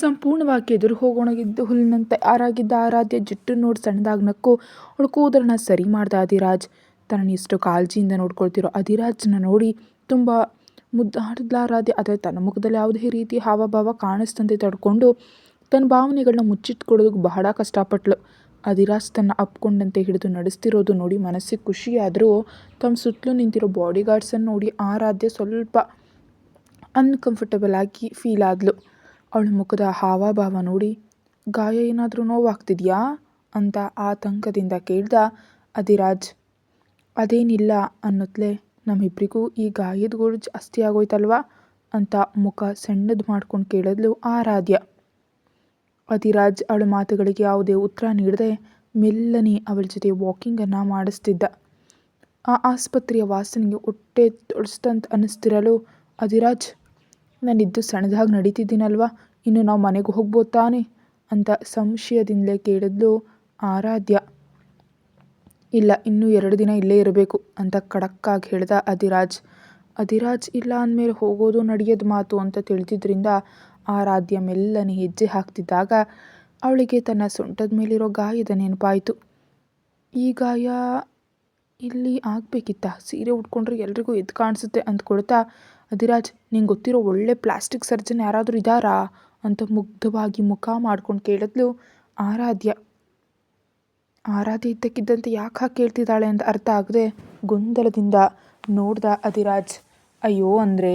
ಸಂಪೂರ್ಣವಾಗಿ ಎದುರು ಹೋಗೋಣಗಿದ್ದು ಹುಲ್ಲಿನಂತೆ ಆರಾಗಿದ್ದ ಆರಾಧ್ಯ ಜುಟ್ಟು ನೋಡಿ ಸಣ್ಣದಾಗಿ ನಕ್ಕು ಅವಳು ಕೂದಲನ್ನ ಸರಿ ಮಾಡ್ದ ಅಧಿರಾಜ್. ತನ್ನ ಎಷ್ಟು ಕಾಳಜಿಯಿಂದ ನೋಡ್ಕೊಳ್ತಿರೋ ಅಧಿರಾಜ್ನ ನೋಡಿ ತುಂಬ ಮುದ್ದಾಡಿದ್ಲ ಆರಾಧ್ಯ. ಆದರೆ ತನ್ನ ಮುಖದಲ್ಲಿ ಯಾವುದೇ ರೀತಿ ಹಾವಭಾವ ಕಾಣಿಸ್ತಂತೆ ತಡ್ಕೊಂಡು ತನ್ನ ಭಾವನೆಗಳನ್ನ ಮುಚ್ಚಿಟ್ಕೊಳ್ಳೋದಕ್ಕೆ ಬಹಳ ಕಷ್ಟಪಟ್ಲು. ಅಧಿರಾಜ್ ತನ್ನ ಅಪ್ಕೊಂಡಂತೆ ಹಿಡಿದು ನಡೆಸ್ತಿರೋದು ನೋಡಿ ಮನಸ್ಸಿಗೆ ಖುಷಿಯಾದರೂ ತಮ್ಮ ಸುತ್ತಲೂ ನಿಂತಿರೋ ಬಾಡಿ ಗಾರ್ಡ್ಸನ್ನು ನೋಡಿ ಆರಾಧ್ಯ ಸ್ವಲ್ಪ ಅನ್ಕಂಫರ್ಟಬಲ್ ಆಗಿ ಫೀಲ್ ಆದ್ಲು. ಅವಳ ಮುಖದ ಹಾವಭಾವ ನೋಡಿ ಗಾಯ ಏನಾದರೂ ನೋವಾಗ್ತಿದ್ಯಾ ಅಂತ ಆತಂಕದಿಂದ ಕೇಳ್ದ ಅಧಿರಾಜ್. ಅದೇನಿಲ್ಲ ಅನ್ನತ್ಲೆ, ನಮ್ಮಿಬ್ಬರಿಗೂ ಈ ಗಾಯದ ಗೋಳು ಜಾಸ್ತಿ ಆಗೋಯ್ತಲ್ವಾ ಅಂತ ಮುಖ ಸಣ್ಣದು ಮಾಡ್ಕೊಂಡು ಕೇಳಿದ್ಲು ಆರಾಧ್ಯ. ಅಧಿರಾಜ್ ಅವಳ ಮಾತುಗಳಿಗೆ ಯಾವುದೇ ಉತ್ತರ ನೀಡದೆ ಮೆಲ್ಲನೆ ಅವಳ ಜೊತೆ ವಾಕಿಂಗನ್ನು ಮಾಡಿಸ್ತಿದ್ದ. ಆ ಆಸ್ಪತ್ರೆಯ ವಾಸನೆಗೆ ಹೊಟ್ಟೆ ತೊಳಸ್ತಂತ ಅನ್ನಿಸ್ತಿರಲು, ಅಧಿರಾಜ್ ನಾನಿದ್ದು ಸಣ್ಣದಾಗಿ ನಡೀತಿದ್ದೀನಲ್ವಾ, ಇನ್ನು ನಾವು ಮನೆಗೆ ಹೋಗ್ಬೋದು ತಾನೆ ಅಂತ ಸಂಶಯದಿಂದಲೇ ಕೇಳಿದ್ಲು ಆರಾಧ್ಯ. ಇಲ್ಲ, ಇನ್ನೂ 2 ದಿನ ಇಲ್ಲೇ ಇರಬೇಕು ಅಂತ ಖಡಕ್ಕಾಗಿ ಹೇಳ್ದ ಅಧಿರಾಜ್. ಅಧಿರಾಜ್ ಇಲ್ಲ ಅಂದಮೇಲೆ ಹೋಗೋದು ನಡೆಯೋದು ಮಾತು ಅಂತ ತಿಳಿದಿದ್ದರಿಂದ ಆರಾಧ್ಯ ಮೆಲ್ಲನೆ ಹೆಜ್ಜೆ ಹಾಕ್ತಿದ್ದಾಗ ಅವಳಿಗೆ ತನ್ನ ಸೊಂಟದ ಮೇಲಿರೋ ಗಾಯದ ನೆನಪಾಯಿತು. ಈ ಗಾಯ ಇಲ್ಲಿ ಆಗಬೇಕಿತ್ತ, ಸೀರೆ ಉಟ್ಕೊಂಡ್ರೆ ಎಲ್ರಿಗೂ ಎದ್ದು ಕಾಣಿಸುತ್ತೆ ಅಂದ್ಕೊಳ್ತಾ, ಅಧಿರಾಜ್ ನಿಂಗೆ ಗೊತ್ತಿರೋ ಒಳ್ಳೆ ಪ್ಲಾಸ್ಟಿಕ್ ಸರ್ಜನ್ ಯಾರಾದರೂ ಇದ್ದಾರಾ ಅಂತ ಮುಗ್ಧವಾಗಿ ಮುಖ ಮಾಡ್ಕೊಂಡು ಕೇಳಿದ್ಲು ಆರಾಧ್ಯ. ಆರಾಧ್ಯ ಇದ್ದಕ್ಕಿದ್ದಂತೆ ಯಾಕೆ ಹಾಕಿ ಕೇಳ್ತಿದ್ದಾಳೆ ಅಂತ ಅರ್ಥ ಆಗದೆ ಗೊಂದಲದಿಂದ ನೋಡ್ದ ಅಧಿರಾಜ್. ಅಯ್ಯೋ, ಅಂದರೆ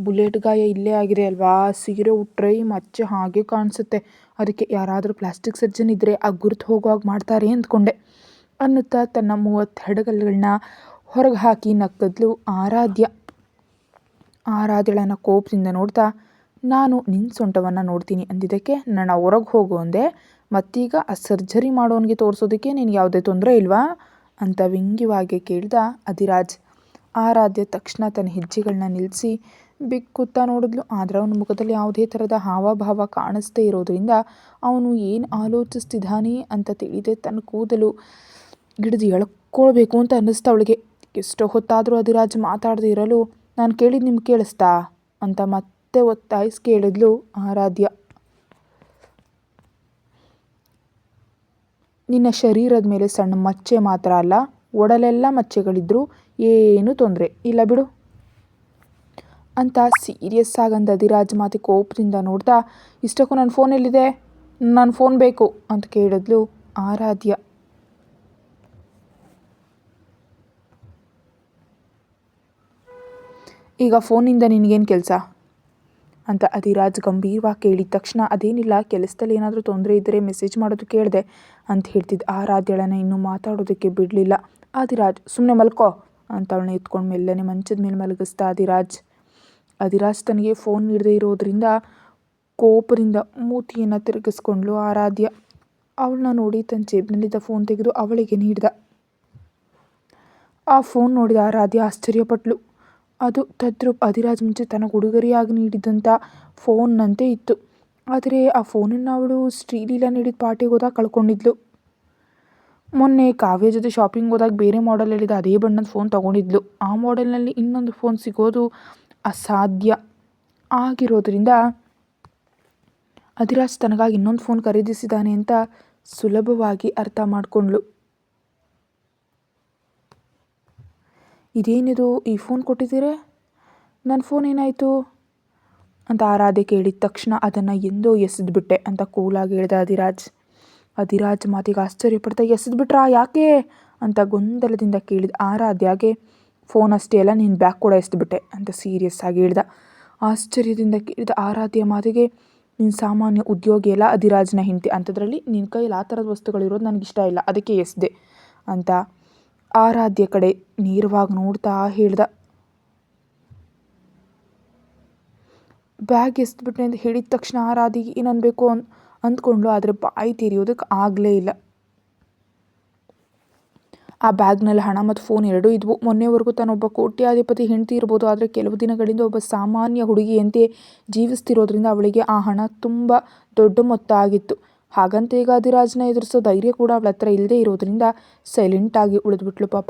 ಬುಲೆಟ್ ಗಾಯ ಇಲ್ಲೇ ಆಗಿದೆ ಅಲ್ವಾ, ಸೀರೆ ಉಟ್ರೆ ಈ ಮಚ್ಚೆ ಹಾಗೆ ಕಾಣಿಸುತ್ತೆ, ಅದಕ್ಕೆ ಯಾರಾದರೂ ಪ್ಲಾಸ್ಟಿಕ್ ಸರ್ಜನ್ ಇದ್ದರೆ ಆ ಗುರುತು ಹೋಗುವಾಗ ಮಾಡ್ತಾರೆ ಅಂದ್ಕೊಂಡೆ ಅನ್ನುತ್ತಾ ತನ್ನ 30 ಹೆಡಗಲ್ಗಳನ್ನ ಹೊರಗೆ ಹಾಕಿ ನಕ್ಕದ್ಲು ಆರಾಧ್ಯ. ಆರಾಧ್ಯಳನ್ನ ಕೋಪದಿಂದ ನೋಡ್ತಾ, ನಾನು ನಿನ್ನ ಸೊಂಟವನ್ನು ನೋಡ್ತೀನಿ ಅಂದಿದ್ದಕ್ಕೆ ನನ್ನ ಹೊರಗೆ ಹೋಗು ಅಂದೆ, ಮತ್ತೀಗ ಆ ಸರ್ಜರಿ ಮಾಡೋನಿಗೆ ತೋರಿಸೋದಕ್ಕೆ ನಿನಗೆ ಯಾವುದೇ ತೊಂದರೆ ಇಲ್ವಾ ಅಂತ ವ್ಯಂಗ್ಯವಾಗಿ ಕೇಳ್ದ ಅಧಿರಾಜ್. ಆರಾಧ್ಯ ತಕ್ಷಣ ತನ್ನ ಹೆಜ್ಜೆಗಳನ್ನ ನಿಲ್ಲಿಸಿ ಬಿಕ್ಕುತ್ತಾ ನೋಡಿದ್ಲು. ಆದರೆ ಅವನ ಮುಖದಲ್ಲಿ ಯಾವುದೇ ಥರದ ಹಾವಭಾವ ಕಾಣಿಸ್ತೇ ಇರೋದ್ರಿಂದ ಅವನು ಏನು ಆಲೋಚಿಸ್ತಿದ್ದಾನೆ ಅಂತ ತಿಳಿದೆ ತನ್ನ ಕೂದಲು ಹಿಡಿದು ಎಳ್ಕೊಳ್ಬೇಕು ಅಂತ ಅನ್ನಿಸ್ತಾ ಅವಳಿಗೆ. ಎಷ್ಟೋ ಹೊತ್ತಾದರೂ ಅಧಿರಾಜ್ ಮಾತಾಡದೇ ಇರಲು, ನಾನು ಕೇಳಿದ್ದು ನಿಮ್ಗೆ ಕೇಳಿಸ್ತಾ ಅಂತ ಮತ್ತೆ ಒತ್ತಾಯಿಸಿ ಕೇಳಿದ್ಲು ಆರಾಧ್ಯ. ನಿನ್ನ ಶರೀರದ ಮೇಲೆ ಸಣ್ಣ ಮಚ್ಚೆ ಮಾತ್ರ ಅಲ್ಲ, ಒಡಲೆಲ್ಲ ಮಚ್ಚೆಗಳಿದ್ರೂ ಏನೂ ತೊಂದರೆ ಇಲ್ಲ ಬಿಡು ಅಂತ ಸೀರಿಯಸ್ ಆಗಂದ ಅಧಿರಾಜ್ ಮಾತಿ ಕೋಪದಿಂದ ನೋಡ್ತಾ, ಇಷ್ಟಕ್ಕೂ ನನ್ನ ಫೋನ್ ಎಲ್ಲಿದೆ, ನನ್ನ ಫೋನ್ ಬೇಕು ಅಂತ ಕೇಳಿದ್ಲು ಆರಾಧ್ಯ. ಈಗ ಫೋನಿಂದ ನಿನಗೇನು ಕೆಲಸ ಅಂತ ಅಧಿರಾಜ್ ಗಂಭೀರವಾಗಿ ಕೇಳಿದ ತಕ್ಷಣ, ಅದೇನಿಲ್ಲ, ಕೆಲಸದಲ್ಲಿ ಏನಾದರೂ ತೊಂದರೆ ಇದ್ದರೆ ಮೆಸೇಜ್ ಮಾಡೋದು ಕೇಳಿದೆ ಅಂತ ಹೇಳ್ತಿದ್ದ ಆರಾಧ್ಯಳನ್ನ ಇನ್ನೂ ಮಾತಾಡೋದಕ್ಕೆ ಬಿಡಲಿಲ್ಲ ಅಧಿರಾಜ್. ಸುಮ್ಮನೆ ಮಲ್ಕೋ ಅಂತ ಅವಳನ್ನ ಎತ್ಕೊಂಡು ಮೆಲ್ಲನೆ ಮಂಚದ ಮೇಲೆ ಮಲಗಿಸ್ದ ಅಧಿರಾಜ್. ಅಧಿರಾಜ್ ತನಗೆ ಫೋನ್ ನೀಡದೇ ಇರೋದ್ರಿಂದ ಕೋಪದಿಂದ ಮೂತಿಯನ್ನು ತಿರುಗಿಸ್ಕೊಂಡ್ಲು ಆರಾಧ್ಯ. ಅವಳನ್ನ ನೋಡಿ ತನ್ನ ಜೇಬಿನಲ್ಲಿದ್ದ ಫೋನ್ ತೆಗೆದು ಅವಳಿಗೆ ನೀಡ್ದ. ಆ ಫೋನ್ ನೋಡಿದ ಆರಾಧ್ಯ ಆಶ್ಚರ್ಯಪಟ್ಲು. ಅದು ತದ್ರೂಪ್ ಅಧಿರಾಜ್ ಮುಂಚೆ ತನಗೆ ಉಡುಗೊರೆಯಾಗಿ ನೀಡಿದಂಥ ಫೋನ್ನಂತೆ ಇತ್ತು. ಆದರೆ ಆ ಫೋನನ್ನು ಅವಳು ಶ್ರೀಲೀಲಾ ನೀಡಿದ ಪಾರ್ಟಿಗೆ ಹೋದಾಗ ಕಳ್ಕೊಂಡಿದ್ಲು. ಮೊನ್ನೆ ಕಾವ್ಯ ಜೊತೆ ಶಾಪಿಂಗ್ ಹೋದಾಗ ಬೇರೆ ಮಾಡೆಲಲ್ಲಿದ್ದ ಅದೇ ಬಣ್ಣದ ಫೋನ್ ತೊಗೊಂಡಿದ್ಲು. ಆ ಮಾಡೆಲ್ನಲ್ಲಿ ಇನ್ನೊಂದು ಫೋನ್ ಸಿಗೋದು ಅಸಾಧ್ಯ ಆಗಿರೋದ್ರಿಂದ ಅಧಿರಾಜ್ ತನಗಾಗಿ ಇನ್ನೊಂದು ಫೋನ್ ಖರೀದಿಸಿದ್ದಾನೆ ಅಂತ ಸುಲಭವಾಗಿ ಅರ್ಥ ಮಾಡಿಕೊಂಡ್ಳು. ಇದೇನಿದು, ಈ ಫೋನ್ ಕೊಟ್ಟಿದ್ದೀರೆ, ನನ್ನ ಫೋನ್ ಏನಾಯಿತು ಅಂತ ಆರಾಧ್ಯ ಕೇಳಿದ ತಕ್ಷಣ ಅದನ್ನು ಎಂದೋ ಎಸೆದ್ಬಿಟ್ಟೆ ಅಂತ ಕೂಲಾಗಿ ಹೇಳ್ದ ಅಧಿರಾಜ್. ಅಧಿರಾಜ್ ಮಾತಿಗೆ ಆಶ್ಚರ್ಯಪಡ್ತಾ, ಎಸೆದ್ಬಿಟ್ರಾ, ಯಾಕೆ ಅಂತ ಗೊಂದಲದಿಂದ ಕೇಳಿದ ಆರಾಧ್ಯಗೆ, ಫೋನ್ ಅಷ್ಟೇ ಅಲ್ಲ, ನೀನು ಬ್ಯಾಗ್ ಕೂಡ ಎಸೆದ್ಬಿಟ್ಟೆ ಅಂತ ಸೀರಿಯಸ್ ಆಗಿ ಹೇಳ್ದ. ಆಶ್ಚರ್ಯದಿಂದ ಕೇಳಿದ ಆರಾಧ್ಯ ಮಾತಿಗೆ, ನೀನು ಸಾಮಾನ್ಯ ಉದ್ಯೋಗಿ ಅಲ್ಲ, ಅಧಿರಾಜ್ನ ಹೆಂಡತಿ, ಅಂಥದ್ರಲ್ಲಿ ನಿನ್ನ ಕೈಯಲ್ಲಿ ಆ ಥರದ ವಸ್ತುಗಳಿರೋದು ನನಗಿಷ್ಟ ಇಲ್ಲ, ಅದಕ್ಕೆ ಎಸೆದೆ ಅಂತ ಆರಾಧ್ಯ ಕಡೆ ನೇರವಾಗಿ ನೋಡ್ತಾ ಹೇಳ್ದ. ಬ್ಯಾಗ್ ಎಸೆದ್ಬಿಟ್ಟೆ ಅಂತ ಹೇಳಿದ ತಕ್ಷಣ ಆರಾಧ್ಯಗೆ ಏನು ಅನ್ಬೇಕು ಅಂದ್ಕೊಂಡ್ಲು. ಆದರೆ ಬಾಯಿ ತೆರೆಯೋದಕ್ಕೆ ಆಗಲೇ ಇಲ್ಲ. ಆ ಬ್ಯಾಗ್ನಲ್ಲಿ ಹಣ ಮತ್ತು ಫೋನ್ ಎರಡೂ ಇದ್ವು. ಮೊನ್ನೆವರೆಗೂ ತಾನೊಬ್ಬ ಕೋಟ್ಯಾಧಿಪತಿ ಹೆಂಡತಿ ಇರ್ಬೋದು, ಆದರೆ ಕೆಲವು ದಿನಗಳಿಂದ ಒಬ್ಬ ಸಾಮಾನ್ಯ ಹುಡುಗಿಯಂತೆ ಜೀವಿಸ್ತಿರೋದ್ರಿಂದ ಅವಳಿಗೆ ಆ ಹಣ ತುಂಬ ದೊಡ್ಡ ಮೊತ್ತ ಆಗಿತ್ತು. ಹಾಗಂತ ಈಗ ಅಧಿರಾಜ್ನ ಎದುರಿಸೋ ಧೈರ್ಯ ಕೂಡ ಅವಳ ಹತ್ರ ಇಲ್ಲದೆ ಇರೋದ್ರಿಂದ ಸೈಲೆಂಟಾಗಿ ಉಳಿದ್ಬಿಟ್ಲು ಪಾಪ.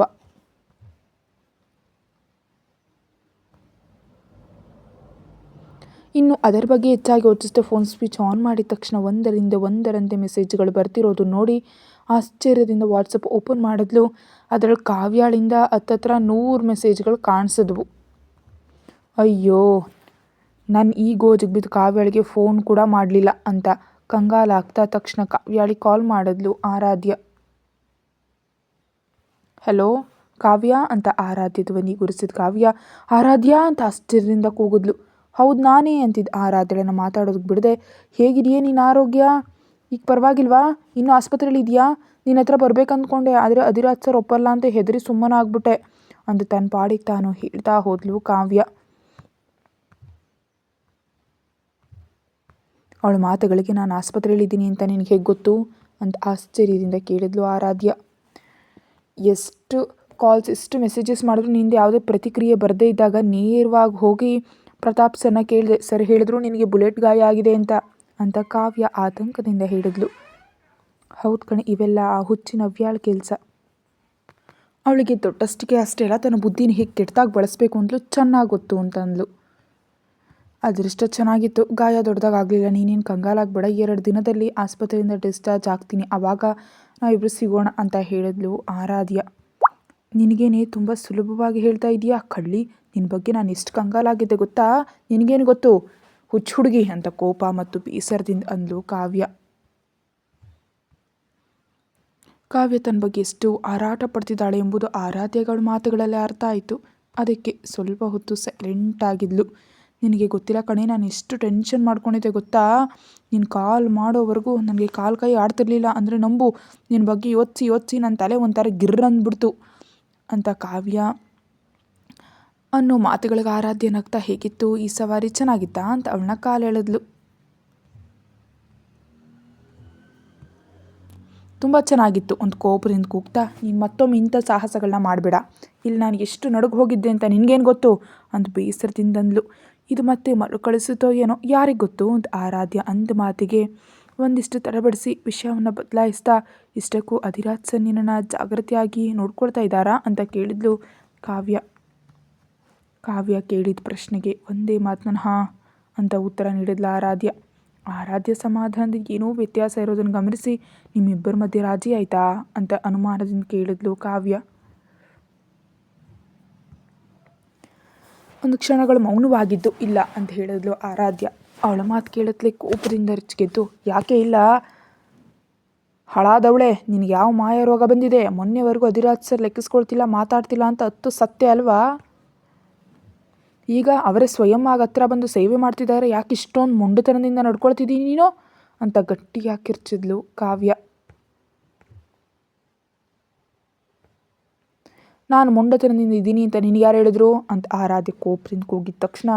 ಇನ್ನು ಅದರ ಬಗ್ಗೆ ಹೆಚ್ಚಾಗಿ ಯೋಚಿಸಿದೆ. ಫೋನ್ ಸ್ವಿಚ್ ಆನ್ ಮಾಡಿದ ತಕ್ಷಣ ಒಂದರಂತೆ ಮೆಸೇಜ್ಗಳು ಬರ್ತಿರೋದು ನೋಡಿ ಆಶ್ಚರ್ಯದಿಂದ ವಾಟ್ಸಪ್ ಓಪನ್ ಮಾಡಿದ್ಲು. ಅದರಲ್ಲಿ ಕಾವ್ಯಾಳಿಂದ ಹತ್ತತ್ರ 100 ಮೆಸೇಜ್ಗಳು ಕಾಣಿಸಿದ್ವು. ಅಯ್ಯೋ, ನಾನು ಈ ಗೋಜಿಗೆ ಬಿದ್ದು ಕಾವ್ಯಾಳಿಗೆ ಫೋನ್ ಕೂಡ ಮಾಡಲಿಲ್ಲ ಅಂತ ಕಂಗಾಲಾಗ್ತಾ ತಕ್ಷಣ ಕಾವ್ಯಾಳಿ ಕಾಲ್ ಮಾಡಿದ್ಲು. ಆರಾಧ್ಯ. ಹಲೋ ಕಾವ್ಯ ಅಂತ ಆರಾಧ್ಯ ಧ್ವನಿ ಗುರುಸಿದ ಕಾವ್ಯ ಆರಾಧ್ಯ ಅಂತ ಆಶ್ಚರ್ಯದಿಂದ ಕೂಗಿದ್ಲು. ಹೌದು ನಾನೇ ಅಂತಿದ್ದು ಆರಾಧ್ಯಳನ್ನು ಮಾತಾಡೋದಕ್ಕೆ ಬಿಡದೆ. ಹೇಗಿದೆಯೇ ನಿನ್ನ ಆರೋಗ್ಯ? ಈಗ ಪರವಾಗಿಲ್ವಾ? ಇನ್ನೂ ಆಸ್ಪತ್ರೆಯಲ್ಲಿ ಇದೆಯಾ? ನಿನ್ನ ಹತ್ರ ಬರ್ಬೇಕಂದ್ಕೊಂಡೆ, ಆದರೆ ಅಧಿರಾಜ್ ಸರ್ ಒಪ್ಪಲ್ಲ ಅಂತ ಹೆದರಿ ಸುಮ್ಮನಾಗ್ಬಿಟ್ಟೆ ಅಂತ ತನ್ನ ಪಾಡಿಗೆ ತಾನು ಹೇಳ್ತಾ ಹೋದ್ಲು ಕಾವ್ಯ. ಅವಳ ಮಾತುಗಳಿಗೆ ನಾನು ಆಸ್ಪತ್ರೆಯಲ್ಲಿದ್ದೀನಿ ಅಂತ ನಿನಗೆ ಹೇಗೆ ಗೊತ್ತು ಅಂತ ಆಶ್ಚರ್ಯದಿಂದ ಕೇಳಿದ್ಲು ಆರಾಧ್ಯ. ಎಷ್ಟು ಕಾಲ್ಸ್ ಎಷ್ಟು ಮೆಸೇಜಸ್ ಮಾಡಿದ್ರು ನಿಂದು ಯಾವುದೇ ಪ್ರತಿಕ್ರಿಯೆ ಬರದೇ ಇದ್ದಾಗ ನೇರವಾಗಿ ಹೋಗಿ ಪ್ರತಾಪ್ ಸರ್ನ ಕೇಳಿದೆ. ಸರ್ ಹೇಳಿದ್ರು ನಿನಗೆ ಬುಲೆಟ್ ಗಾಯ ಆಗಿದೆ ಅಂತ ಕಾವ್ಯ ಆತಂಕದಿಂದ ಹೇಳಿದ್ಲು. ಹೌದು ಕಣೆ, ಇವೆಲ್ಲ ಆ ಹುಚ್ಚಿನ ಅವ್ಯಾಳ ಕೆಲಸ. ಅವಳಿಗೆ ದೊಡ್ಡಷ್ಟಿಗೆ ಅಷ್ಟೇ ಅಲ್ಲ, ತನ್ನ ಬುದ್ಧಿನ ಹೇಗೆ ಕೆಟ್ಟದಾಗಿ ಬಳಸಬೇಕು ಅಂತಲೂ ಚೆನ್ನಾಗಿ ಗೊತ್ತು ಅಂತಂದ್ಲು. ಅದೃಷ್ಟ ಚೆನ್ನಾಗಿತ್ತು, ಗಾಯ ದೊಡ್ಡದಾಗಲಿಲ್ಲ. ನೀನೇನು ಕಂಗಾಲಾಗಬೇಡ, 2 ದಿನದಲ್ಲಿ ಆಸ್ಪತ್ರೆಯಿಂದ ಡಿಸ್ಚಾರ್ಜ್ ಆಗ್ತೀನಿ, ಆವಾಗ ನಾವಿಬ್ಬರು ಸಿಗೋಣ ಅಂತ ಹೇಳಿದ್ಲು ಆರಾಧ್ಯ. ನಿನಗೇನೆ ತುಂಬ ಸುಲಭವಾಗಿ ಹೇಳ್ತಾ ಇದೀಯಾ ಕಳ್ಳಿ, ನಿನ್ನ ಬಗ್ಗೆ ನಾನು ಎಷ್ಟು ಕಂಗಾಲಾಗಿದ್ದೆ ಗೊತ್ತಾ? ನಿನಗೇನು ಗೊತ್ತು ಹುಚ್ಚು ಹುಡುಗಿ ಅಂತ ಕೋಪ ಮತ್ತು ಬೇಸರದಿಂದ ಅಂದ್ಲು ಕಾವ್ಯ. ಕಾವ್ಯ ತನ್ನ ಬಗ್ಗೆ ಎಷ್ಟು ಹಾರಾಟ ಪಡ್ತಿದ್ದಾಳೆ ಎಂಬುದು ಆರಾಧ್ಯಗಳ ಮಾತುಗಳಲ್ಲೇ ಅರ್ಥ ಆಯಿತು. ಅದಕ್ಕೆ ಸ್ವಲ್ಪ ಹೊತ್ತು ಸೈಲೆಂಟ್ ಆಗಿದ್ಲು. ನಿನಗೆ ಗೊತ್ತಿಲ್ಲ ಕಣೆ, ನಾನು ಎಷ್ಟು ಟೆನ್ಷನ್ ಮಾಡ್ಕೊಂಡಿದ್ದೆ ಗೊತ್ತಾ? ನೀನು ಕಾಲ್ ಮಾಡೋವರೆಗೂ ನನಗೆ ಕಾಲು ಕೈ ಆಡ್ತಿರ್ಲಿಲ್ಲ. ಅಂದರೆ ನಂಬು, ನಿನ್ನ ಬಗ್ಗೆ ಯೋಚಿಸಿ ನನ್ನ ತಲೆ ಒಂಥರ ಗಿರ್ರ ಅಂದ್ಬಿಡ್ತು ಅಂತ ಕಾವ್ಯ ಅನ್ನೋ ಮಾತುಗಳಿಗೆ ಆರಾಧ್ಯ ನಗ್ತಾ, ಹೇಗಿತ್ತು ಈ ಸವಾರಿ, ಚೆನ್ನಾಗಿತ್ತಾ ಅಂತ ಅವಳನ್ನ ಕಾಲು ಎಳೆದ್ಲು. ತುಂಬ ಚೆನ್ನಾಗಿತ್ತು ಅಂತ ಕೋಪದಿಂದ ಕೂಗ್ತಾ, ನೀನು ಮತ್ತೊಮ್ಮೆ ಇಂಥ ಸಾಹಸಗಳನ್ನ ಮಾಡಬೇಡ, ಇಲ್ಲಿ ನಾನು ಎಷ್ಟು ನಡುಗು ಹೋಗಿದ್ದೆ ಅಂತ ನಿನಗೇನು ಗೊತ್ತು ಅಂತ ಬೇಸರದಿಂದ ಅಂದ್ಲು. ಇದು ಮತ್ತೆ ಮರುಕಳಿಸುತ್ತೋ ಏನೋ, ಯಾರಿಗೆ ಗೊತ್ತು ಅಂತ ಆರಾಧ್ಯ ಅಂದ ಮಾತಿಗೆ ಒಂದಿಷ್ಟು ತಡಬಡಿಸಿ ವಿಷಯವನ್ನು ಬದಲಾಯಿಸ್ತಾ, ಇಷ್ಟಕ್ಕೂ ಅಧಿರಾಜ್ ಸರ್ ನಿನ್ನನ್ನು ಜಾಗ್ರತೆಯಾಗಿ ನೋಡ್ಕೊಳ್ತಾ ಇದ್ದಾರಾ ಅಂತ ಕೇಳಿದ್ಲು ಕಾವ್ಯ. ಕಾವ್ಯ ಕೇಳಿದ ಪ್ರಶ್ನೆಗೆ ಒಂದೇ ಮಾತನ್ನ ಹಾಂ ಅಂತ ಉತ್ತರ ನೀಡಿದ್ಲು ಆರಾಧ್ಯ. ಆರಾಧ್ಯ ಸಮಾಧಾನದಿಂದ ಏನೋ ವ್ಯತ್ಯಾಸ ಇರೋದನ್ನು ಗಮನಿಸಿ, ನಿಮ್ಮಿಬ್ಬರ ಮಧ್ಯೆ ರಾಜಿ ಆಯ್ತಾ ಅಂತ ಅನುಮಾನದಿಂದ ಕೇಳಿದ್ಲು ಕಾವ್ಯ. ಒಂದು ಕ್ಷಣಗಳು ಮೌನವಾಗಿದ್ದು ಇಲ್ಲ ಅಂತ ಹೇಳಿದ್ಲು ಆರಾಧ್ಯ. ಅವಳ ಮಾತು ಕೇಳತ್ಲೆ ಕೋಪದಿಂದ ರಿಚ್ಗೆದ್ದು, ಯಾಕೆ ಇಲ್ಲ ಹಳಾದವಳೆ, ನಿನಗೆ ಯಾವ ಮಾಯ ರೋಗ ಬಂದಿದೆ? ಮೊನ್ನೆವರೆಗೂ ಅಧಿರಾಜ್ ಸರ್ ಲೆಕ್ಕಿಸ್ಕೊಳ್ತಿಲ್ಲ, ಮಾತಾಡ್ತಿಲ್ಲ ಅಂತ ಅತ್ತು ಸತ್ಯ ಅಲ್ವಾ? ಈಗ ಅವರೇ ಸ್ವಯಂ ಆಗ ಹತ್ರ ಬಂದು ಸೇವೆ ಮಾಡ್ತಿದ್ದಾರೆ, ಯಾಕೆ ಇಷ್ಟೊಂದು ಮೊಂಡುತನದಿಂದ ನಡ್ಕೊಳ್ತಿದ್ದೀನಿ ನೀನು ಅಂತ ಗಟ್ಟಿಯಾಗಿ ಕಿರ್ಚಿದ್ಲು ಕಾವ್ಯ. ನಾನು ಮೊಂಡತನದಿಂದ ಇದ್ದೀನಿ ಅಂತ ನಿನಗೆ ಯಾರು ಹೇಳಿದ್ರು ಅಂತ ಆರಾಧ್ಯ ಕೋಪದಿಂದ ಕೂಗಿದ ತಕ್ಷಣ,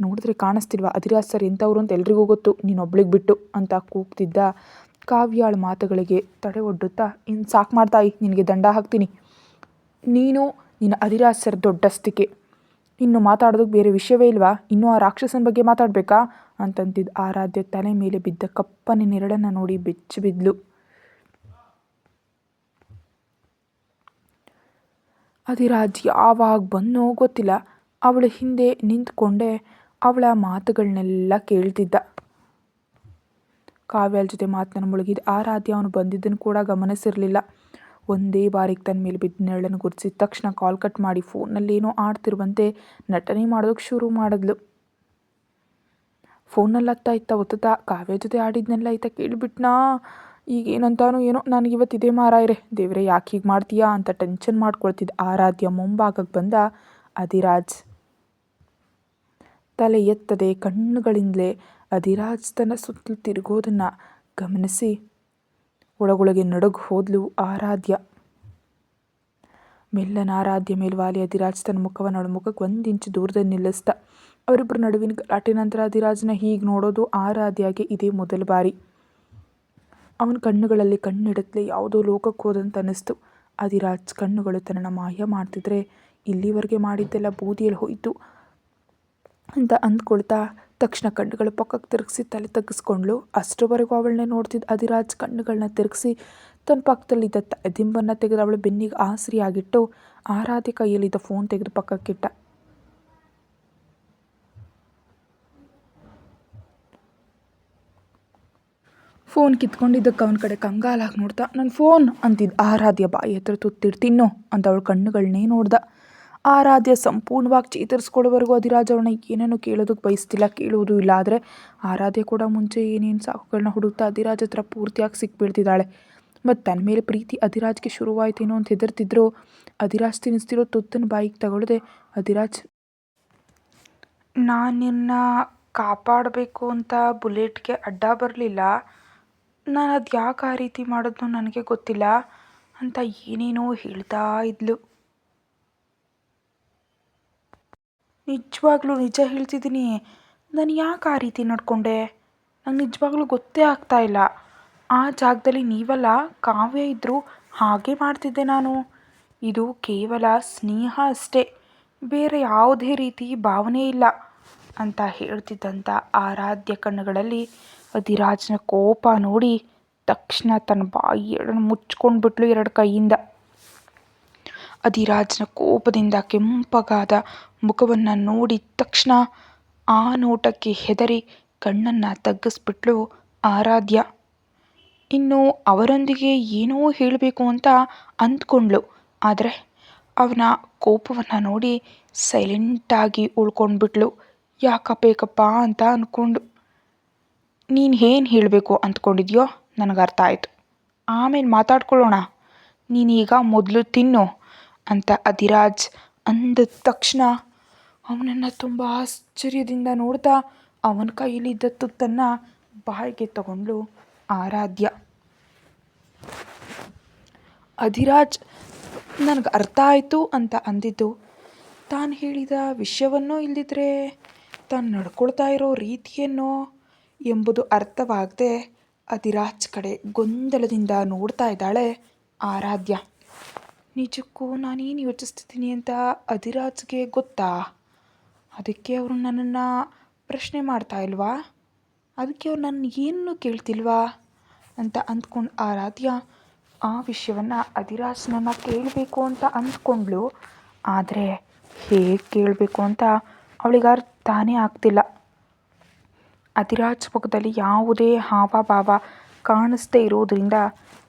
ನೋಡಿದ್ರೆ ಕಾಣಿಸ್ತಿಲ್ವಾ ಅಧಿರಾಜ್ ಸರ್ ಎಂಥವ್ರು ಅಂತ ಎಲ್ರಿಗೂ ಗೊತ್ತು, ನೀನೊಬ್ಳಿಗೆ ಬಿಟ್ಟು ಅಂತ ಕೂಗ್ತಿದ್ದ ಕಾವ್ಯಾಳ ಮಾತುಗಳಿಗೆ ತಡೆ ಒಡ್ಡುತ್ತಾ, ಇನ್ನು ಸಾಕು ಮಾಡ್ತಾಯಿ, ನಿನಗೆ ದಂಡ ಹಾಕ್ತೀನಿ, ನೀನು ನಿನ್ನ ಅಧಿರಾಜ್ ಸರ್ ದೊಡ್ಡಸ್ತಿಕೆ, ಇನ್ನು ಮಾತಾಡೋದಕ್ಕೆ ಬೇರೆ ವಿಷಯವೇ ಇಲ್ವಾ? ಇನ್ನೂ ಆ ರಾಕ್ಷಸನ ಬಗ್ಗೆ ಮಾತಾಡಬೇಕಾ ಅಂತಂತಿದ್ದ ಆರಾಧ್ಯ ತಲೆ ಮೇಲೆ ಬಿದ್ದ ಕಪ್ಪನೆ ನೆರಳನ್ನು ನೋಡಿ ಬೆಚ್ಚಿ ಬಿದ್ಲು. ಅಧಿರಾಜ್ ಯಾವಾಗ ಬಂದೋ ಗೊತ್ತಿಲ್ಲ, ಅವಳ ಹಿಂದೆ ನಿಂತ್ಕೊಂಡೆ ಅವಳ ಮಾತುಗಳನ್ನೆಲ್ಲ ಕೇಳ್ತಿದ್ದ. ಕಾವ್ಯಾಳ ಜೊತೆ ಮಾತನ್ನು ಮುಳುಗಿದ ಆರಾಧ್ಯ ಅವನು ಬಂದಿದ್ದನ್ನು ಕೂಡ ಗಮನಿಸಿರಲಿಲ್ಲ. ಒಂದೇ ಬಾರಿಗೆ ತನ್ನ ಮೇಲೆ ಬಿದ್ದ ನೆರಳನ್ನು ಗುರುತಿಸಿದ ತಕ್ಷಣ ಕಾಲ್ ಕಟ್ ಮಾಡಿ ಫೋನ್ನಲ್ಲೇನೋ ಆಡ್ತಿರುವಂತೆ ನಟನೆ ಮಾಡೋದಕ್ಕೆ ಶುರು ಮಾಡಿದ್ಲು. ಫೋನಲ್ಲಿ ಒತ್ತುತ್ತಾ ಕಾವ್ಯ ಜೊತೆ ಆಡಿದ್ನೆಲ್ಲ ಈತ ಕೇಳಿಬಿಟ್ನಾ, ಈಗೇನಂತಾನೋ ಏನೋ, ನನಗಿವತ್ತಿದೆ ಮಾರಾಯರೆ, ದೇವರೇ ಯಾಕೆ ಹೀಗೆ ಮಾಡ್ತೀಯಾ ಅಂತ ಟೆನ್ಷನ್ ಮಾಡ್ಕೊಳ್ತಿದ್ದ ಆರಾಧ್ಯ ಮುಂಭಾಗಕ್ಕೆ ಬಂದ ಅಧಿರಾಜ್. ತಲೆ ಎತ್ತದೆ ಕಣ್ಣುಗಳಿಂದಲೇ ಅಧಿರಾಜ್ ತನ್ನ ಸುತ್ತಲೂ ತಿರುಗೋದನ್ನು ಗಮನಿಸಿ ಒಳಗೊಳಗೆ ನಡುಗು ಹೋದ್ಲು ಆರಾಧ್ಯ. ಮೆಲ್ಲನ ಆರಾಧ್ಯ ಮೇಲ್ವಾಲಿ ಅಧಿರಾಜ್ ತನ್ನ ಮುಖವನ್ನು ಅವಳ ಮುಖಕ್ಕೆ 1 ಇಂಚು ದೂರದಲ್ಲಿ ನಿಲ್ಲಿಸ್ದ. ಅವರಿಬ್ಬರ ನಡುವಿನ ಗಲಾಟೆ ನಂತರ ಅಧಿರಾಜ್ನ ಹೀಗೆ ನೋಡೋದು ಆರಾಧ್ಯಗೆ ಇದೇ ಮೊದಲ ಬಾರಿ. ಅವನ ಕಣ್ಣುಗಳಲ್ಲಿ ಕಣ್ಣಿಡತ್ಲೆ ಯಾವುದೋ ಲೋಕಕ್ಕೆ ಹೋದಂತ ಅನ್ನಿಸ್ತು. ಅಧಿರಾಜ್ ಕಣ್ಣುಗಳು ತನ್ನನ್ನು ಮಾಯ ಮಾಡ್ತಿದ್ರೆ ಇಲ್ಲಿವರೆಗೆ ಮಾಡಿದ್ದೆಲ್ಲ ಬೂದಿಯಲ್ಲಿ ಹೋಯಿತು ಅಂತ ಅಂದ್ಕೊಳ್ತಾ ತಕ್ಷಣ ಕಣ್ಣುಗಳು ಪಕ್ಕಕ್ಕೆ ತಿರುಗಿಸಿ ತಲೆ ತಗ್ಗಿಸ್ಕೊಂಡ್ಳು. ಅಷ್ಟರವರೆಗೂ ಅವಳನ್ನೇ ನೋಡ್ತಿದ್ದ ಅಧಿರಾಜ್ ಕಣ್ಣುಗಳನ್ನ ತಿರುಗಿಸಿ ತನ್ನ ಪಕ್ಕದಲ್ಲಿದ್ದ ದಿಂಬನ್ನು ತೆಗೆದು ಅವಳ ಬೆನ್ನಿಗೆ ಆಸರಿಯಾಗಿಟ್ಟು ಆರಾಧ್ಯ ಕೈಯಲ್ಲಿದ್ದ ಫೋನ್ ತೆಗೆದು ಪಕ್ಕಕ್ಕಿಟ್ಟ. ಫೋನ್ ಕಿತ್ಕೊಂಡಿದ್ದಕ್ಕೆ ಅವನ ಕಡೆ ಕಂಗಾಲಾಗಿ ನೋಡ್ದ. ನನ್ನ ಫೋನ್ ಅಂತಿದ್ದ ಆರಾಧ್ಯ ಬಾಯಿ ಹತ್ರ ತುತ್ತಿಡ್ ತಿನ್ನೋ ಅಂತ ಅವಳ ಕಣ್ಣುಗಳನ್ನೇ ನೋಡ್ದ. ಆರಾಧ್ಯ ಸಂಪೂರ್ಣವಾಗಿ ಚೇತರಿಸ್ಕೊಳ್ಳೋವರೆಗೂ ಅಧಿರಾಜ್ ಅವಳನ್ನ ಏನೇನೋ ಕೇಳೋದಕ್ಕೆ ಬಯಸ್ತಿಲ್ಲ, ಕೇಳುವುದೂ ಇಲ್ಲ. ಆದರೆ ಆರಾಧ್ಯ ಕೂಡ ಮುಂಚೆ ಏನೇನು ಸಾಕುಗಳನ್ನ ಹುಡುಕ್ತಾ ಅಧಿರಾಜ್ ಹತ್ರ ಪೂರ್ತಿಯಾಗಿ ಸಿಕ್ಬೀಳ್ತಿದ್ದಾಳೆ. ಮತ್ತು ತನ್ನ ಮೇಲೆ ಪ್ರೀತಿ ಅಧಿರಾಜ್ಗೆ ಶುರುವಾಯ್ತೇನೋ ಅಂತ ಹೆದರ್ತಿದ್ರು. ಅಧಿರಾಜ್ ತಿನ್ನಿಸ್ತಿರೋ ತುತ್ತನ್ನು ಬಾಯಿಗೆ ತಗೊಳ್ಳದೆ ಅಧಿರಾಜ್, ನಾನು ನಿನ್ನ ಕಾಪಾಡಬೇಕು ಅಂತ ಬುಲೆಟ್ಗೆ ಅಡ್ಡ ಬರಲಿಲ್ಲ, ನಾನು ಅದು ಯಾಕೆ ಆ ರೀತಿ ಮಾಡೋದು ನನಗೆ ಗೊತ್ತಿಲ್ಲ ಅಂತ ಏನೇನೋ ಹೇಳ್ತಾ ಇದ್ಲು. ನಿಜವಾಗ್ಲೂ ನಿಜ ಹೇಳ್ತಿದ್ದೀನಿ, ನಾನು ಯಾಕೆ ಆ ರೀತಿ ನಡ್ಕೊಂಡೆ ನಂಗೆ ನಿಜವಾಗ್ಲೂ ಗೊತ್ತೇ ಆಗ್ತಾ ಇಲ್ಲ. ಆ ಜಾಗದಲ್ಲಿ ನೀವಲ್ಲ ಕಾವ್ಯ ಇದ್ದರೂ ಹಾಗೆ ಮಾಡ್ತಿದ್ದೆ ನಾನು. ಇದು ಕೇವಲ ಸ್ನೇಹ ಅಷ್ಟೇ, ಬೇರೆ ಯಾವುದೇ ರೀತಿ ಭಾವನೆ ಇಲ್ಲ ಅಂತ ಹೇಳ್ತಿದ್ದಂಥ ಆರಾಧ್ಯ ಕಣ್ಣುಗಳಲ್ಲಿ ಅಧಿರಾಜ್ನ ಕೋಪ ನೋಡಿ ತಕ್ಷಣ ತನ್ನ ಬಾಯಿ ಎರಡನ್ನು ಮುಚ್ಕೊಂಡ್ಬಿಟ್ಲು ಎರಡು ಕೈಯಿಂದ. ಅಧಿರಾಜ್ನ ಕೋಪದಿಂದ ಕೆಂಪಗಾದ ಮುಖವನ್ನು ನೋಡಿದ ತಕ್ಷಣ ಆ ನೋಟಕ್ಕೆ ಹೆದರಿ ಕಣ್ಣನ್ನು ತಗ್ಗಿಸ್ಬಿಟ್ಲು ಆರಾಧ್ಯ. ಇನ್ನು ಅವರೊಂದಿಗೆ ಏನೋ ಹೇಳಬೇಕು ಅಂತ ಅಂದ್ಕೊಂಡ್ಳು. ಆದರೆ ಅವನ ಕೋಪವನ್ನು ನೋಡಿ ಸೈಲೆಂಟಾಗಿ ಉಳ್ಕೊಂಡ್ಬಿಟ್ಲು. ಯಾಕಪ್ಪೇಕಪ್ಪ ಅಂತ ಅಂದ್ಕೊಂಡು. ನೀನು ಏನು ಹೇಳಬೇಕು ಅಂದ್ಕೊಂಡಿದ್ಯೋ ನನಗೆ ಅರ್ಥ ಆಯಿತು, ಆಮೇಲೆ ಮಾತಾಡ್ಕೊಳ್ಳೋಣ, ನೀನೀಗ ಮೊದಲು ತಿನ್ನು ಅಂತ ಅಧಿರಾಜ್ ಅಂದ ತಕ್ಷಣ ಅವನನ್ನು ತುಂಬ ಆಶ್ಚರ್ಯದಿಂದ ನೋಡ್ತಾ ಅವನ ಕೈಯಲ್ಲಿದ್ದ ತುತ್ತನ್ನು ಬಾಯಿಗೆ ತಗೊಂಡ್ಳು ಆರಾಧ್ಯ. ಅಧಿರಾಜ್ ನನಗೆ ಅರ್ಥ ಆಯಿತು ಅಂತ ಅಂದಿದ್ದು ತಾನು ಹೇಳಿದ ವಿಷಯವನ್ನೋ ಇಲ್ಲದಿದ್ದರೆ ತಾನು ನಡ್ಕೊಳ್ತಾ ಇರೋ ರೀತಿಯನ್ನೋ ಎಂಬುದು ಅರ್ಥವಾಗದೆ ಅಧಿರಾಜ್ ಕಡೆ ಗೊಂದಲದಿಂದ ನೋಡ್ತಾ ಇದ್ದಾಳೆ ಆರಾಧ್ಯ. ನಿಜಕ್ಕೂ ನಾನೇನು ಯೋಚಿಸ್ತಿದ್ದೀನಿ ಅಂತ ಅಧಿರಾಜ್ಗೆ ಗೊತ್ತಾ? ಅದಕ್ಕೆ ಅವರು ನನ್ನನ್ನು ಪ್ರಶ್ನೆ ಮಾಡ್ತಾ ಇಲ್ವಾ? ಅದಕ್ಕೆ ಅವ್ರು ನನ್ನ ಏನೂ ಕೇಳ್ತಿಲ್ವಾ ಅಂತ ಅಂದ್ಕೊಂಡು ಆರಾಧ್ಯ ಆ ವಿಷಯವನ್ನು ಅಧಿರಾಜ್ನನ್ನು ಕೇಳಬೇಕು ಅಂತ ಅಂದ್ಕೊಂಡ್ಳು. ಆದರೆ ಹೇಗೆ ಕೇಳಬೇಕು ಅಂತ ಅವಳಿಗೆ ಅರ್ಥನೇ ಆಗ್ತಿಲ್ಲ. ಅಧಿರಾಜ್ ಮುಖದಲ್ಲಿ ಯಾವುದೇ ಹಾವಭಾವ ಕಾಣಿಸ್ದೇ ಇರೋದ್ರಿಂದ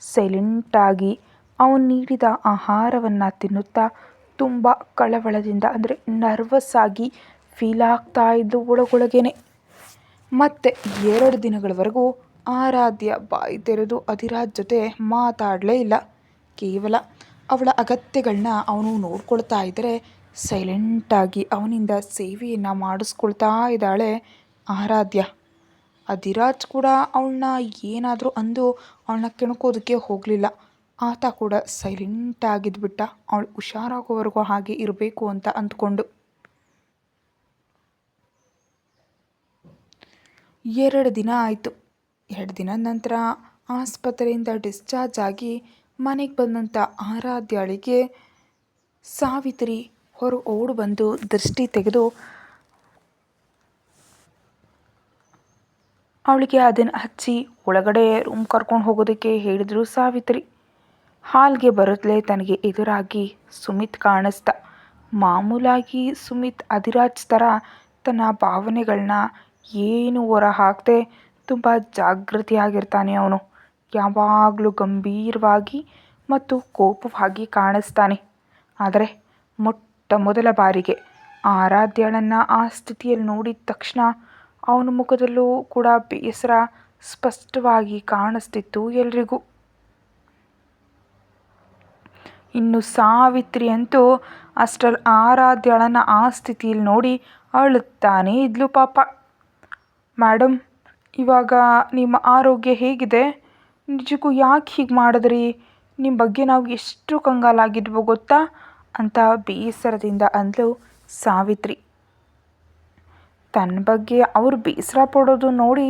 ಸೈಲೆಂಟಾಗಿ ಅವನು ನೀಡಿದ ಆಹಾರವನ್ನು ತಿನ್ನುತ್ತಾ ತುಂಬ ಕಳವಳದಿಂದ, ಅಂದರೆ ನರ್ವಸ್ ಆಗಿ ಫೀಲ್ ಆಗ್ತಾ ಇದ್ದು ಒಳಗೊಳಗೇನೆ. ಮತ್ತು 2 ದಿನಗಳವರೆಗೂ ಆರಾಧ್ಯ ಬಾಯಿ ತೆರೆದು ಅಧಿರಾಜ್ ಜೊತೆ ಮಾತಾಡಲೇ ಇಲ್ಲ. ಕೇವಲ ಅವಳ ಅಗತ್ಯಗಳನ್ನ ಅವನು ನೋಡ್ಕೊಳ್ತಾ ಇದ್ದರೆ ಸೈಲೆಂಟಾಗಿ ಅವನಿಂದ ಸೇವೆಯನ್ನು ಮಾಡಿಸ್ಕೊಳ್ತಾ ಇದ್ದಾಳೆ ಆರಾಧ್ಯ. ಅಧಿರಾಜ್ ಕೂಡ ಅವಳನ್ನ ಏನಾದರೂ ಅಂದು ಅವಳನ್ನ ಕೆಣಕೋದಕ್ಕೆ ಹೋಗಲಿಲ್ಲ. ಆತ ಕೂಡ ಸೈಲೆಂಟಾಗಿದ್ಬಿಟ್ಟ, ಅವಳು ಹುಷಾರಾಗೋವರೆಗೂ ಹಾಗೆ ಇರಬೇಕು ಅಂತ ಅಂದ್ಕೊಂಡು. 2 ದಿನ ಆಯಿತು. 2 ದಿನದ ನಂತರ ಆಸ್ಪತ್ರೆಯಿಂದ ಡಿಸ್ಚಾರ್ಜ್ ಆಗಿ ಮನೆಗೆ ಬಂದಂಥ ಆರಾಧ್ಯಳಿಗೆ ಸಾವಿತ್ರಿ ಹೊರ ಓಡಿ ಬಂದು ದೃಷ್ಟಿ ತೆಗೆದು ಅವಳಿಗೆ ಅದನ್ನು ಹಚ್ಚಿ ಒಳಗಡೆ ರೂಮ್ ಕರ್ಕೊಂಡು ಹೋಗೋದಕ್ಕೆ ಹೇಳಿದ್ರು ಸಾವಿತ್ರಿ. ಹಾಲ್ಗೆ ಬರುತ್ತಲೇ ತನಗೆ ಎದುರಾಗಿ ಸುಮಿತ್ ಕಾಣಿಸ್ದ. ಮಾಮೂಲಾಗಿ ಸುಮಿತ್ ಅಧಿರಾಜ್ ಥರ ತನ್ನ ಭಾವನೆಗಳನ್ನ ಏನು ಹೊರ ಹಾಕದೆ ತುಂಬ ಜಾಗೃತಿಯಾಗಿರ್ತಾನೆ. ಅವನು ಯಾವಾಗಲೂ ಗಂಭೀರವಾಗಿ ಮತ್ತು ಕೋಪವಾಗಿ ಕಾಣಿಸ್ತಾನೆ. ಆದರೆ ಮೊಟ್ಟ ಮೊದಲ ಬಾರಿಗೆ ಆರಾಧ್ಯಳನ್ನು ಆ ಸ್ಥಿತಿಯಲ್ಲಿ ನೋಡಿದ ತಕ್ಷಣ ಅವನ ಮುಖದಲ್ಲೂ ಕೂಡ ಬೇಸರ ಸ್ಪಷ್ಟವಾಗಿ ಕಾಣಿಸ್ತಿತ್ತು ಎಲ್ರಿಗೂ. ಇನ್ನು ಸಾವಿತ್ರಿ ಅಂತೂ ಅಷ್ಟರಲ್ಲಿ ಆರಾಧ್ಯಳನ್ನು ಆ ಸ್ಥಿತಿಯಲ್ಲಿ ನೋಡಿ ಅಳುತ್ತಾನೇ ಇದ್ಲು ಪಾಪ. ಮೇಡಮ್, ಇವಾಗ ನಿಮ್ಮ ಆರೋಗ್ಯ ಹೇಗಿದೆ? ನಿಜಕ್ಕೂ ಯಾಕೆ ಹೀಗೆ ಮಾಡಿದ್ರಿ? ನಿಮ್ಮ ಬಗ್ಗೆ ನಾವು ಎಷ್ಟು ಕಂಗಾಲಾಗಿದ್ವೋ ಗೊತ್ತಾ ಅಂತ ಬೇಸರದಿಂದ ಅಂದ್ಲು ಸಾವಿತ್ರಿ. ತನ್ನ ಬಗ್ಗೆ ಅವರು ಬೇಸರ ಪಡೋದು ನೋಡಿ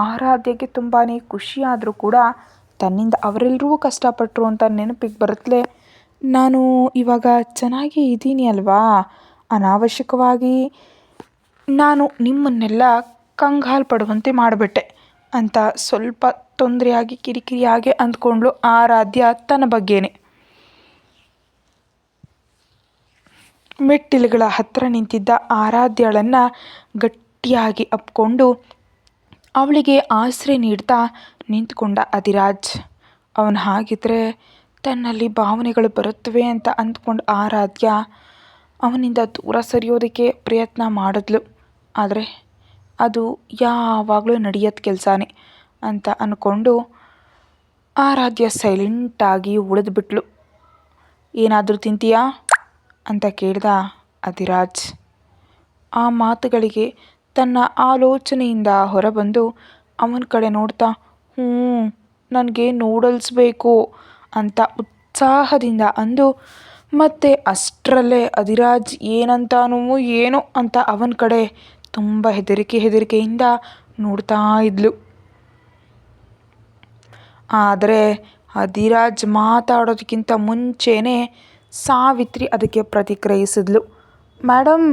ಆರಾಧ್ಯಗೆ ತುಂಬಾ ಖುಷಿಯಾದರೂ ಕೂಡ ತನ್ನಿಂದ ಅವರೆಲ್ಲರೂ ಕಷ್ಟಪಟ್ಟರು ಅಂತ ನೆನಪಿಗೆ ಬರುತ್ತಲೇ, ನಾನು ಇವಾಗ ಚೆನ್ನಾಗೇ ಇದ್ದೀನಿ ಅಲ್ವಾ, ಅನಾವಶ್ಯಕವಾಗಿ ನಾನು ನಿಮ್ಮನ್ನೆಲ್ಲ ಕಂಗಾಲು ಪಡುವಂತೆ ಮಾಡಿಬಿಟ್ಟೆ ಅಂತ ಸ್ವಲ್ಪ ತೊಂದರೆಯಾಗಿ ಕಿರಿಕಿರಿಯಾಗಿ ಅಂದ್ಕೊಂಡ್ಳು ಆರಾಧ್ಯ ತನ್ನ ಬಗ್ಗೆನೇ. ಮೆಟ್ಟಿಲುಗಳ ಹತ್ತಿರ ನಿಂತಿದ್ದ ಆರಾಧ್ಯಳನ್ನು ಗಟ್ಟಿಯಾಗಿ ಅಪ್ಕೊಂಡು ಅವಳಿಗೆ ಆಸರೆ ನೀಡ್ತಾ, ನಿಂತ್ಕೊಂಡ ಅಧಿರಾಜ್. ಅವನು ಹಾಗಿದ್ರೆ ತನ್ನಲ್ಲಿ ಭಾವನೆಗಳು ಬರುತ್ತವೆ ಅಂತ ಅಂದ್ಕೊಂಡು ಆರಾಧ್ಯ ಅವನಿಂದ ದೂರ ಸರಿಯೋದಕ್ಕೆ ಪ್ರಯತ್ನ ಮಾಡಿದ್ಲು. ಆದರೆ ಅದು ಯಾವಾಗಲೂ ನಡೆಯೋದು ಕೆಲಸನೇ ಅಂತ ಅಂದ್ಕೊಂಡು ಆರಾಧ್ಯ ಸೈಲೆಂಟಾಗಿ ಉಳಿದ್ಬಿಟ್ಲು. ಏನಾದರೂ ತಿಂತೀಯಾ ಅಂತ ಕೇಳ್ದ ಅಧಿರಾಜ್. ಆ ಮಾತುಗಳಿಗೆ ತನ್ನ ಆಲೋಚನೆಯಿಂದ ಹೊರಬಂದು ಅವನ ಕಡೆ ನೋಡ್ತಾ ನನಗೆ ನೂಡಲ್ಸ್ ಬೇಕು ಅಂತ ಉತ್ಸಾಹದಿಂದ ಅಂದು ಮತ್ತೆ ಅಷ್ಟರಲ್ಲೇ ಅಧಿರಾಜ್ ಏನಂತಾನೋ ಏನೋ ಅಂತ ಅವನ ಕಡೆ ತುಂಬ ಹೆದರಿಕೆಯಿಂದ ನೋಡ್ತಾ ಇದ್ಲು. ಆದರೆ ಅಧಿರಾಜ್ ಮಾತಾಡೋದಕ್ಕಿಂತ ಮುಂಚೆನೇ ಸಾವಿತ್ರಿ ಅದಕ್ಕೆ ಪ್ರತಿಕ್ರಿಯಿಸಿದ್ಲು. ಮೇಡಮ್,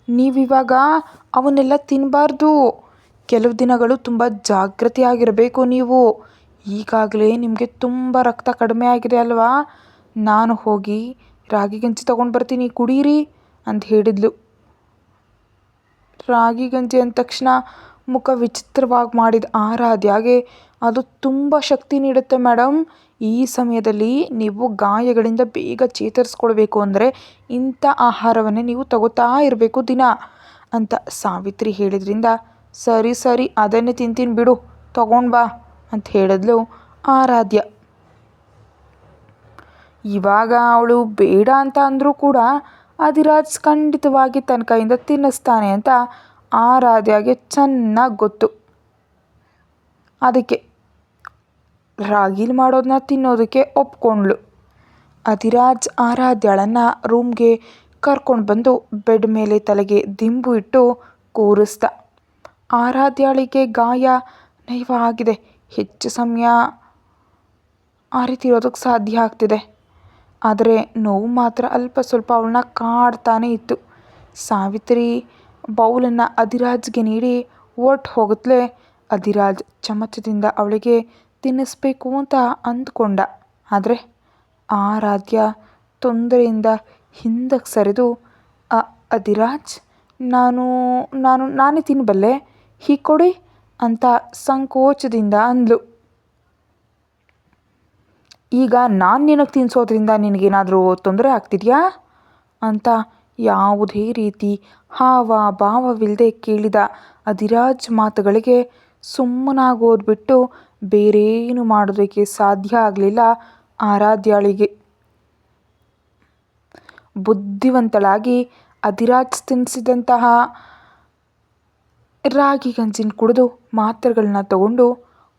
ನೀವಿವಾಗ ಅವನ್ನೆಲ್ಲ ತಿನ್ನಬಾರ್ದು. ಕೆಲವು ದಿನಗಳು ತುಂಬ ಜಾಗೃತಿಯಾಗಿರಬೇಕು ನೀವು. ಈಗಾಗಲೇ ನಿಮಗೆ ತುಂಬ ರಕ್ತ ಕಡಿಮೆ ಆಗಿದೆ ಅಲ್ವಾ? ನಾನು ಹೋಗಿ ರಾಗಿ ಗಂಜಿ ತೊಗೊಂಡು ಬರ್ತೀನಿ, ಕುಡೀರಿ ಅಂತ ಹೇಳಿದ್ಲು. ರಾಗಿ ಗಂಜಿ ಅಂದ ತಕ್ಷಣ ಮುಖ ವಿಚಿತ್ರವಾಗಿ ಮಾಡಿದ ಆರಾಧ್ಯಾಗೆ ಅದು ತುಂಬ ಶಕ್ತಿ ನೀಡುತ್ತೆ ಮೇಡಮ್. ಈ ಸಮಯದಲ್ಲಿ ನೀವು ಗಾಯಗಳಿಂದ ಬೇಗ ಚೇತರಿಸ್ಕೊಳ್ಬೇಕು ಅಂದರೆ ಇಂಥ ಆಹಾರವನ್ನೇ ನೀವು ತಗೋತಾ ಇರಬೇಕು ದಿನ ಅಂತ ಸಾವಿತ್ರಿ ಹೇಳಿದ್ರಿಂದ ಸರಿ ಅದನ್ನೇ ತಿಂತೀನಿ ಬಿಡು, ತಗೊಂಡು ಬಾ ಅಂತ ಹೇಳಿದ್ಲು ಆರಾಧ್ಯ. ಇವಾಗ ಅವಳು ಬೇಡ ಅಂತ ಅಂದರೂ ಕೂಡ ಅಧಿರಾಜ್ ಖಂಡಿತವಾಗಿ ತನ್ನ ಕೈಯಿಂದ ತಿನ್ನಿಸ್ತಾನೆ ಅಂತ ಆರಾಧ್ಯಾಗೆ ಚೆನ್ನಾಗಿ ಗೊತ್ತು. ಅದಕ್ಕೆ ರಾಗಿಲಿ ಮಾಡೋದನ್ನ ತಿನ್ನೋದಕ್ಕೆ ಒಪ್ಕೊಂಡ್ಳು. ಅಧಿರಾಜ್ ಆರಾಧ್ಯಾಳನ್ನು ರೂಮ್ಗೆ ಕರ್ಕೊಂಡು ಬಂದು ಬೆಡ್ ಮೇಲೆ ತಲೆಗೆ ದಿಂಬು ಇಟ್ಟು ಕೂರಿಸ್ದ. ಆರಾಧ್ಯಾಳಿಗೆ ಗಾಯ ನಯವಾಗಿದೆ. ಹೆಚ್ಚು ಸಮಯ ಆರಿತಿರೋದಕ್ಕೆ ಸಾಧ್ಯ ಆಗ್ತಿದೆ. ಆದರೆ ನೋವು ಮಾತ್ರ ಅಲ್ಪ ಸ್ವಲ್ಪ ಅವಳನ್ನ ಕಾಡ್ತಾನೆ ಇತ್ತು. ಸಾವಿತ್ರಿ ಬೌಲನ್ನು ಅಧಿರಾಜ್ಗೆ ನೀಡಿ ಹೊರ್ಟು ಹೋಗುತ್ತಲೇ ಅಧಿರಾಜ್ ಚಮಚದಿಂದ ಅವಳಿಗೆ ತಿನ್ನಿಸ್ಬೇಕು ಅಂತ ಅಂದ್ಕೊಂಡ. ಆದರೆ ಆರಾಧ್ಯ ತೊಂದರೆಯಿಂದ ಹಿಂದಕ್ಕೆ ಸರಿದು ಅಧಿರಾಜ್, ನಾನೇ ತಿನ್ನಬಲ್ಲೆ, ಹೀಗೆ ಕೊಡಿ ಅಂತ ಸಂಕೋಚದಿಂದ ಅಂದ್ಲು. ಈಗ ನಾನು ನಿನಗೆ ತಿನ್ನಿಸೋದ್ರಿಂದ ನಿನಗೇನಾದರೂ ತೊಂದರೆ ಆಗ್ತಿದೆಯಾ ಅಂತ ಯಾವುದೇ ರೀತಿ ಭಾವವಿಲ್ಲದೆ ಕೇಳಿದ ಅಧಿರಾಜ್ ಮಾತುಗಳಿಗೆ ಸುಮ್ಮನಾಗೋದು ಬಿಟ್ಟು ಬೇರೇನು ಮಾಡೋದಕ್ಕೆ ಸಾಧ್ಯ ಆಗಲಿಲ್ಲ ಆರಾಧ್ಯಾಳಿಗೆ. ಬುದ್ಧಿವಂತಳಾಗಿ ಅಧಿರಾಜ್ ತಿನ್ನಿಸಿದಂತಹ ರಾಗಿ ಗಂಜಿನ ಕುಡಿದು ಮಾತ್ರೆಗಳನ್ನ ತಗೊಂಡು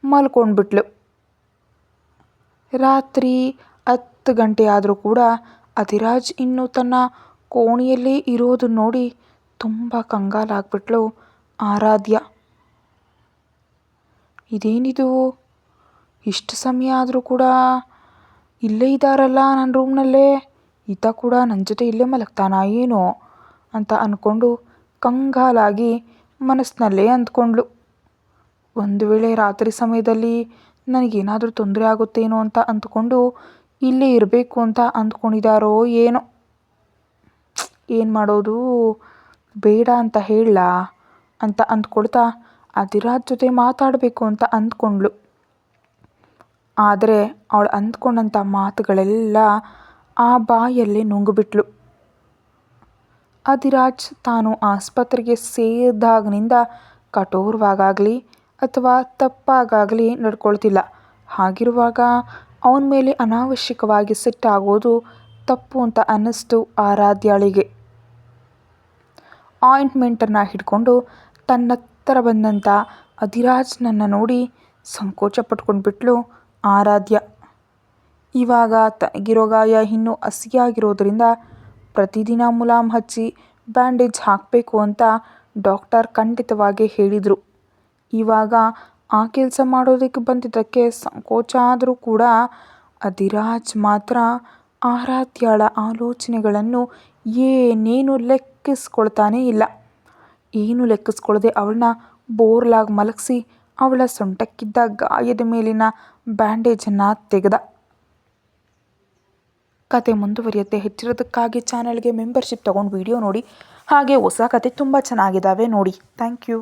ಮಲ್ಕೊಂಡ್ಬಿಟ್ಲು. ರಾತ್ರಿ 10 ಗಂಟೆ ಆದರೂ ಕೂಡ ಅಧಿರಾಜ್ ಇನ್ನೂ ತನ್ನ ಕೋಣೆಯಲ್ಲೇ ಇರೋದು ನೋಡಿ ತುಂಬ ಕಂಗಾಲಾಗ್ಬಿಟ್ಲು ಆರಾಧ್ಯ. ಇದೇನಿದು, ಇಷ್ಟು ಸಮಯ ಆದರೂ ಕೂಡ ಇಲ್ಲೇ ಇದ್ದಾರಲ್ಲ ನನ್ನ ರೂಮ್ನಲ್ಲೇ, ಈತ ಕೂಡ ನನ್ನ ಜೊತೆ ಇಲ್ಲೇ ಮಲಗ್ತಾನಾ ಏನೋ ಅಂತ ಅಂದ್ಕೊಂಡು ಕಂಗಾಲಾಗಿ ಮನಸ್ಸಿನಲ್ಲೇ ಅಂದ್ಕೊಂಡ್ಳು. ಒಂದು ವೇಳೆ ರಾತ್ರಿ ಸಮಯದಲ್ಲಿ ನನಗೇನಾದರೂ ತೊಂದರೆ ಆಗುತ್ತೇನೋ ಅಂತ ಅಂದ್ಕೊಂಡು ಇಲ್ಲೇ ಇರಬೇಕು ಅಂತ ಅಂದ್ಕೊಂಡಿದ್ದಾರೋ ಏನೋ. ಏನು ಮಾಡೋದು, ಬೇಡ ಅಂತ ಹೇಳಲಾ ಅಂತ ಅಂದ್ಕೊಳ್ತಾ ಅಧಿರಾಜ್ ಜೊತೆ ಮಾತಾಡಬೇಕು ಅಂತ ಅಂದ್ಕೊಂಡ್ಳು. ಆದರೆ ಅವಳು ಅಂದ್ಕೊಂಡಂಥ ಮಾತುಗಳೆಲ್ಲ ಆ ಬಾಯಲ್ಲೇ ನುಂಗಿಬಿಟ್ಲು. ಅಧಿರಾಜ್ ತಾನು ಆಸ್ಪತ್ರೆಗೆ ಸೇರಿದಾಗಿನಿಂದ ಕಠೋರವಾಗಲಿ ಅಥವಾ ತಪ್ಪಾಗಲಿ ನಡ್ಕೊಳ್ತಿಲ್ಲ. ಹಾಗಿರುವಾಗ ಅವನ ಮೇಲೆ ಅನಾವಶ್ಯಕವಾಗಿ ಸಿಟ್ಟಾಗೋದು ತಪ್ಪು ಅಂತ ಅನ್ನಿಸ್ತು ಆರಾಧ್ಯಾಳಿಗೆ. ಆಯಿಂಟ್ಮೆಂಟನ್ನು ಹಿಡ್ಕೊಂಡು ತನ್ನತ್ರ ಬಂದಂಥ ಅಧಿರಾಜ್ನನ್ನು ನೋಡಿ ಸಂಕೋಚ ಪಟ್ಕೊಂಡ್ಬಿಟ್ಲು ಆರಾಧ್ಯ. ಇವಾಗ ತನಗಿರೋ ಗಾಯ ಇನ್ನೂ ಹಸಿಯಾಗಿರೋದ್ರಿಂದ ಪ್ರತಿದಿನ ಮುಲಾಮ್ ಹಚ್ಚಿ ಬ್ಯಾಂಡೇಜ್ ಹಾಕಬೇಕು ಅಂತ ಡಾಕ್ಟರ್ ಖಂಡಿತವಾಗಿ ಹೇಳಿದರು. ಇವಾಗ ಆ ಕೆಲಸ ಮಾಡೋದಕ್ಕೆ ಬಂದಿದ್ದಕ್ಕೆ ಸಂಕೋಚ ಆದರೂ ಕೂಡ ಅಧಿರಾಜ್ ಮಾತ್ರ ಆರಾಧ್ಯಾಳ ಆಲೋಚನೆಗಳನ್ನು ಏನೇನು ಲೆಕ್ಕಿಸ್ಕೊಳ್ತಾನೇ ಇಲ್ಲ. ಏನು ಲೆಕ್ಕಿಸ್ಕೊಳ್ಳದೆ ಅವಳನ್ನ ಬೋರ್ಲಾಗಿ ಮಲಗಿಸಿ ಅವಳ ಸೊಂಟಕ್ಕಿದ್ದ ಗಾಯದ ಮೇಲಿನ ಬ್ಯಾಂಡೇಜನ್ನು ತೆಗೆದ. ಕತೆ ಮುಂದುವರಿಯುತ್ತೆ. ಹೆಚ್ಚಿರೋದಕ್ಕಾಗಿ ಚಾನಲ್ಗೆ ಮೆಂಬರ್ಶಿಪ್ ತೊಗೊಂಡು ವಿಡಿಯೋ ನೋಡಿ. ಹಾಗೆ ಹೊಸ ಕತೆ ತುಂಬ ಚೆನ್ನಾಗಿದ್ದಾವೆ ನೋಡಿ. Thank you.